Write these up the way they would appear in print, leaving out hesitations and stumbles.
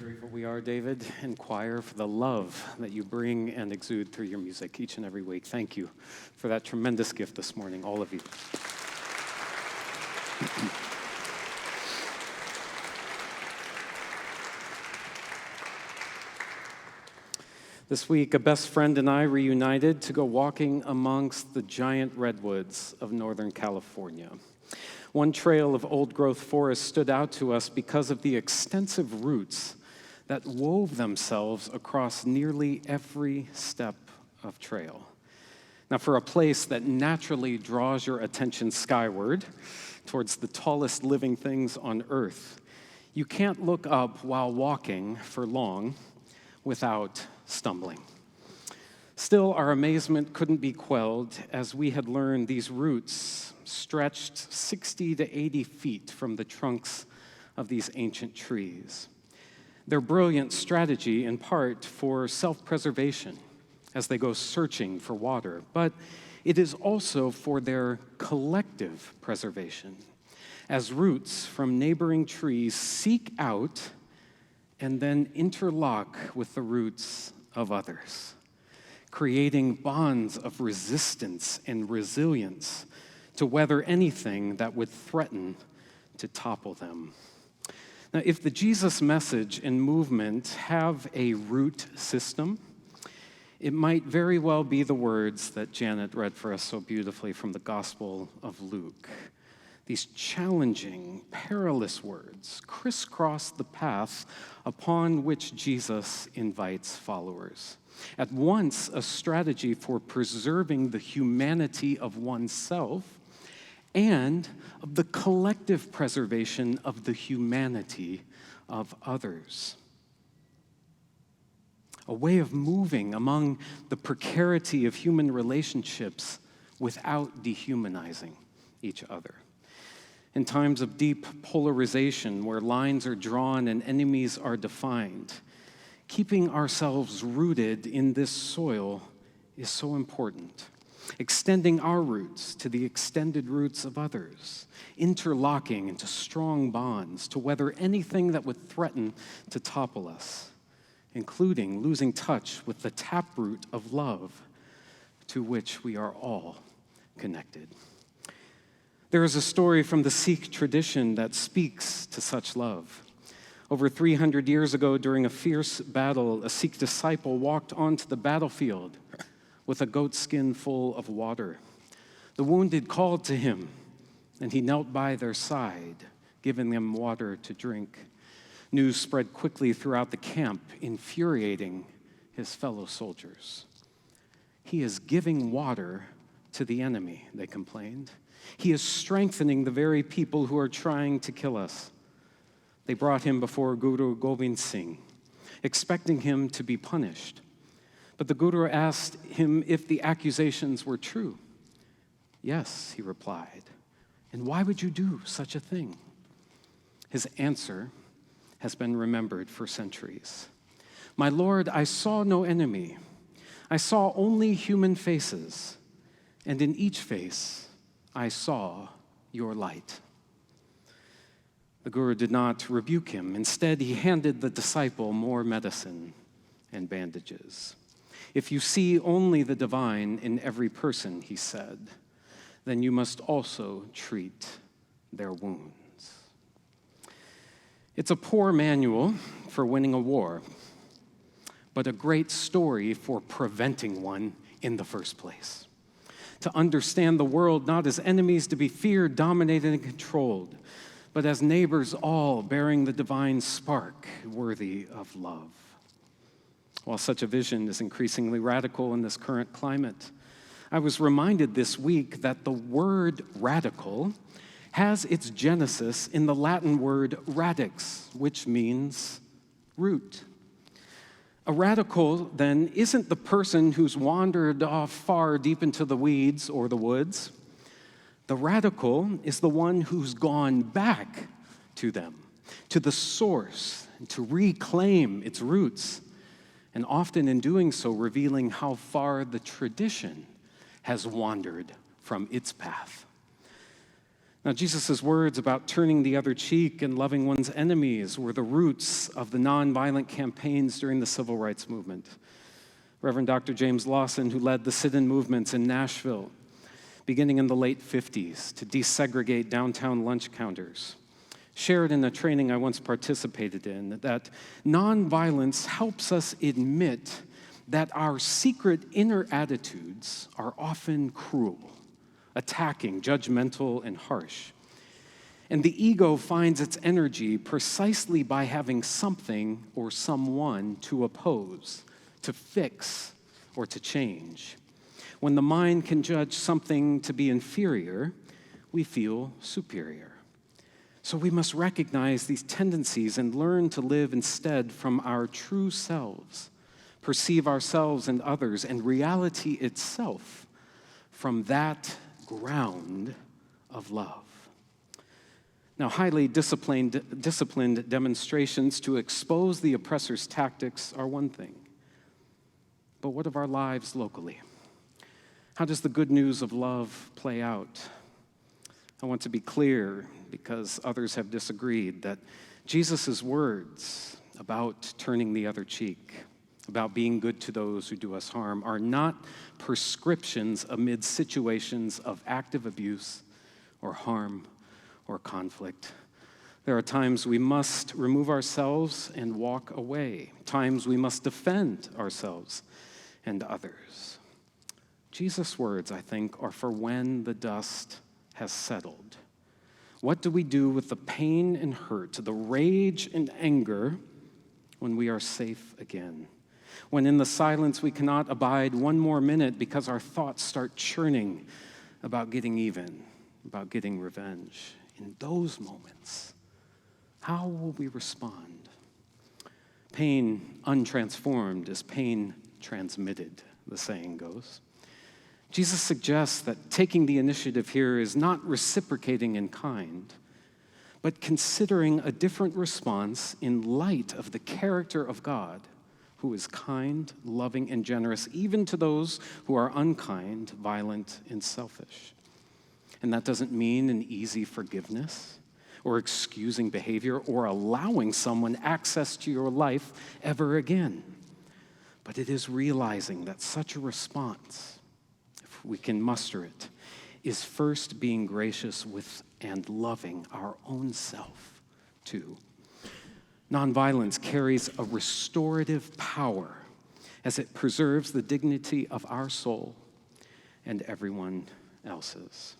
Grateful we are, David and choir, for the love that you bring and exude through your music each and every week. Thank you for that tremendous gift this morning, all of you. This week, a best friend and I reunited to go walking amongst the giant redwoods of Northern California. One trail of old-growth forest stood out to us because of the extensive roots that wove themselves across nearly every step of trail. Now, for a place that naturally draws your attention skyward towards the tallest living things on earth, you can't look up while walking for long without stumbling. Still, our amazement couldn't be quelled as we had learned these roots stretched 60 to 80 feet from the trunks of these ancient trees. Their brilliant strategy, in part, for self-preservation as they go searching for water, but it is also for their collective preservation, as roots from neighboring trees seek out and then interlock with the roots of others, creating bonds of resistance and resilience to weather anything that would threaten to topple them. Now, if the Jesus message and movement have a root system, it might very well be the words that Janet read for us so beautifully from the Gospel of Luke. These challenging, perilous words crisscross the path upon which Jesus invites followers. At once a strategy for preserving the humanity of oneself and of the collective preservation of the humanity of others. A way of moving among the precarity of human relationships without dehumanizing each other. In times of deep polarization where lines are drawn and enemies are defined, keeping ourselves rooted in this soil is so important. Extending our roots to the extended roots of others, interlocking into strong bonds to weather anything that would threaten to topple us, including losing touch with the taproot of love to which we are all connected. There is a story from the Sikh tradition that speaks to such love. Over 300 years ago, during a fierce battle, a Sikh disciple walked onto the battlefield with a goat skin full of water. The wounded called to him, and he knelt by their side, giving them water to drink. News spread quickly throughout the camp, infuriating his fellow soldiers. He is giving water to the enemy, they complained. He is strengthening the very people who are trying to kill us. They brought him before Guru Gobind Singh, expecting him to be punished. But the Guru asked him if the accusations were true. Yes, he replied. And why would you do such a thing? His answer has been remembered for centuries. My Lord, I saw no enemy. I saw only human faces, and in each face I saw your light. The Guru did not rebuke him. Instead, he handed the disciple more medicine and bandages. If you see only the divine in every person, he said, then you must also treat their wounds. It's a poor manual for winning a war, but a great story for preventing one in the first place. To understand the world not as enemies to be feared, dominated, and controlled, but as neighbors all bearing the divine spark worthy of love. While such a vision is increasingly radical in this current climate, I was reminded this week that the word radical has its genesis in the Latin word radix, which means root. A radical, then, isn't the person who's wandered off far deep into the weeds or the woods. The radical is the one who's gone back to them, to the source, and to reclaim its roots, and often in doing so revealing how far the tradition has wandered from its path. Now, Jesus' words about turning the other cheek and loving one's enemies were the roots of the nonviolent campaigns during the Civil Rights Movement. Reverend Dr. James Lawson, who led the sit-in movements in Nashville, beginning in the late 50s, to desegregate downtown lunch counters, shared in a training I once participated in that nonviolence helps us admit that our secret inner attitudes are often cruel, attacking, judgmental, and harsh. And the ego finds its energy precisely by having something or someone to oppose, to fix, or to change. When the mind can judge something to be inferior, we feel superior. So we must recognize these tendencies and learn to live instead from our true selves, perceive ourselves and others and reality itself from that ground of love. Now, highly disciplined demonstrations to expose the oppressor's tactics are one thing. But what of our lives locally? How does the good news of love play out? I want to be clear, because others have disagreed, that Jesus' words about turning the other cheek, about being good to those who do us harm, are not prescriptions amid situations of active abuse or harm or conflict. There are times we must remove ourselves and walk away, times we must defend ourselves and others. Jesus' words, I think, are for when the dust has settled. What do we do with the pain and hurt, the rage and anger when we are safe again? When in the silence we cannot abide one more minute because our thoughts start churning about getting even, about getting revenge. In those moments, how will we respond? Pain untransformed is pain transmitted, the saying goes. Jesus suggests that taking the initiative here is not reciprocating in kind, but considering a different response in light of the character of God, who is kind, loving, and generous, even to those who are unkind, violent, and selfish. And that doesn't mean an easy forgiveness or excusing behavior or allowing someone access to your life ever again. But it is realizing that such a response, if we can muster it, is first being gracious with and loving our own self too. Nonviolence carries a restorative power as it preserves the dignity of our soul and everyone else's.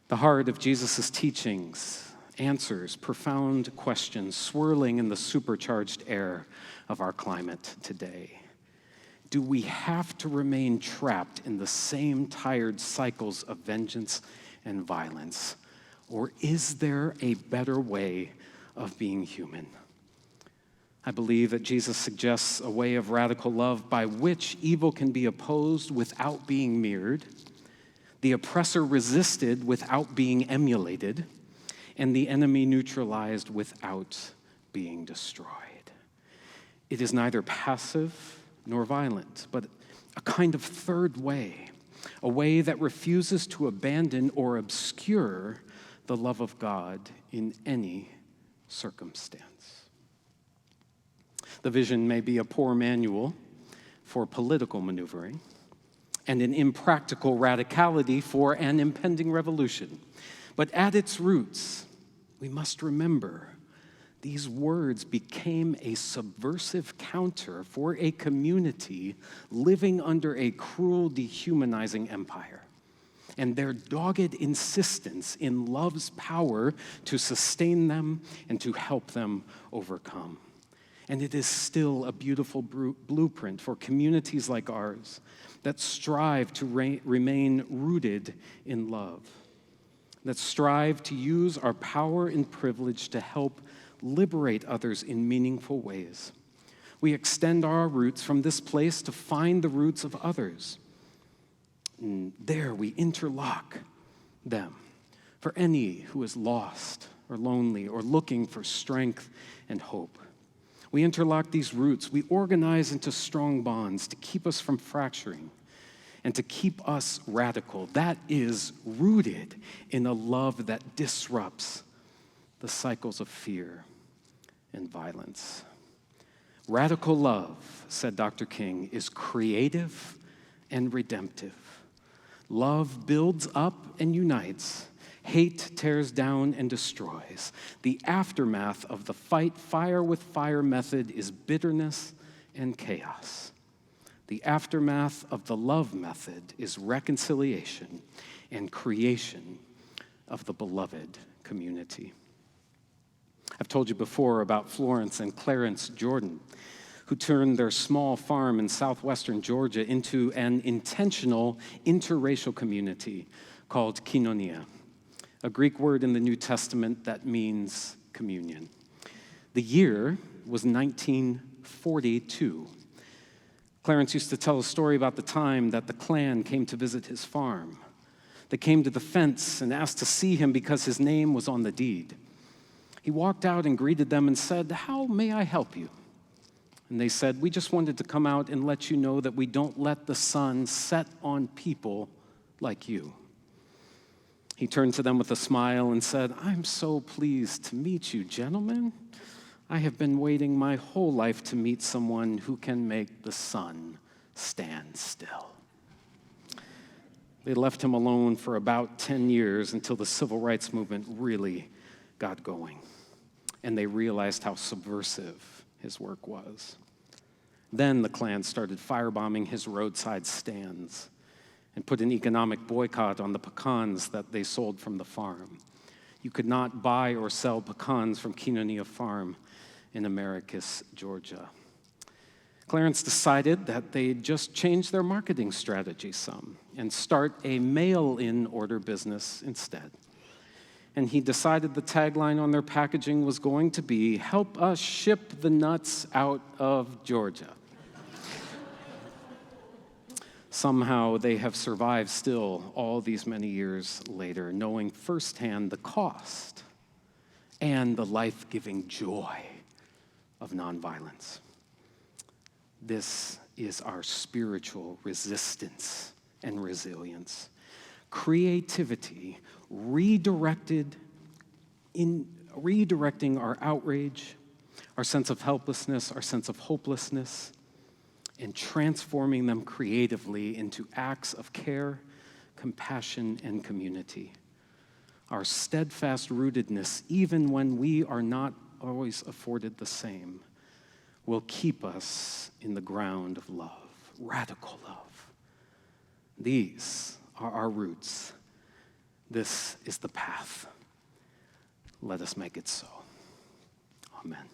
The heart of Jesus' teachings answers profound questions swirling in the supercharged air of our climate today. Do we have to remain trapped in the same tired cycles of vengeance and violence? Or is there a better way of being human? I believe that Jesus suggests a way of radical love by which evil can be opposed without being mirrored, the oppressor resisted without being emulated, and the enemy neutralized without being destroyed. It is neither passive nor violent, but a kind of third way, a way that refuses to abandon or obscure the love of God in any circumstance. The vision may be a poor manual for political maneuvering and an impractical radicality for an impending revolution. But at its roots, we must remember these words became a subversive counter for a community living under a cruel, dehumanizing empire. And their dogged insistence in love's power to sustain them and to help them overcome. And it is still a beautiful blueprint for communities like ours that strive to remain rooted in love, that strive to use our power and privilege to help liberate others in meaningful ways. We extend our roots from this place to find the roots of others. And there we interlock them for any who is lost or lonely or looking for strength and hope. We interlock these roots. We organize into strong bonds to keep us from fracturing and to keep us radical. That is rooted in a love that disrupts the cycles of fear and violence. Radical love, said Dr. King, is creative and redemptive. Love builds up and unites. Hate tears down and destroys. The aftermath of the fight fire with fire method is bitterness and chaos. The aftermath of the love method is reconciliation and creation of the beloved community. I've told you before about Florence and Clarence Jordan, who turned their small farm in southwestern Georgia into an intentional interracial community called koinonia, a Greek word in the New Testament that means communion. The year was 1942. Clarence used to tell a story about the time that the Klan came to visit his farm. They came to the fence and asked to see him because his name was on the deed. He walked out and greeted them and said, "How may I help you?" And they said, "We just wanted to come out and let you know that we don't let the sun set on people like you." He turned to them with a smile and said, "I'm so pleased to meet you, gentlemen. I have been waiting my whole life to meet someone who can make the sun stand still." They left him alone for about 10 years until the civil rights movement really got going, and they realized how subversive his work was. Then the Klan started firebombing his roadside stands and put an economic boycott on the pecans that they sold from the farm. You could not buy or sell pecans from Koinonia Farm in Americus, Georgia. Clarence decided that they'd just change their marketing strategy some and start a mail-in order business instead. And he decided the tagline on their packaging was going to be, "Help us ship the nuts out of Georgia." Somehow they have survived still all these many years later, knowing firsthand the cost and the life-giving joy of nonviolence. This is our spiritual resistance and resilience. Creativity redirecting our outrage, our sense of helplessness, our sense of hopelessness, and transforming them creatively into acts of care, compassion, and community. Our steadfast rootedness, even when we are not always afforded the same, will keep us in the ground of love, radical love. These are our roots. This is the path. Let us make it so. Amen.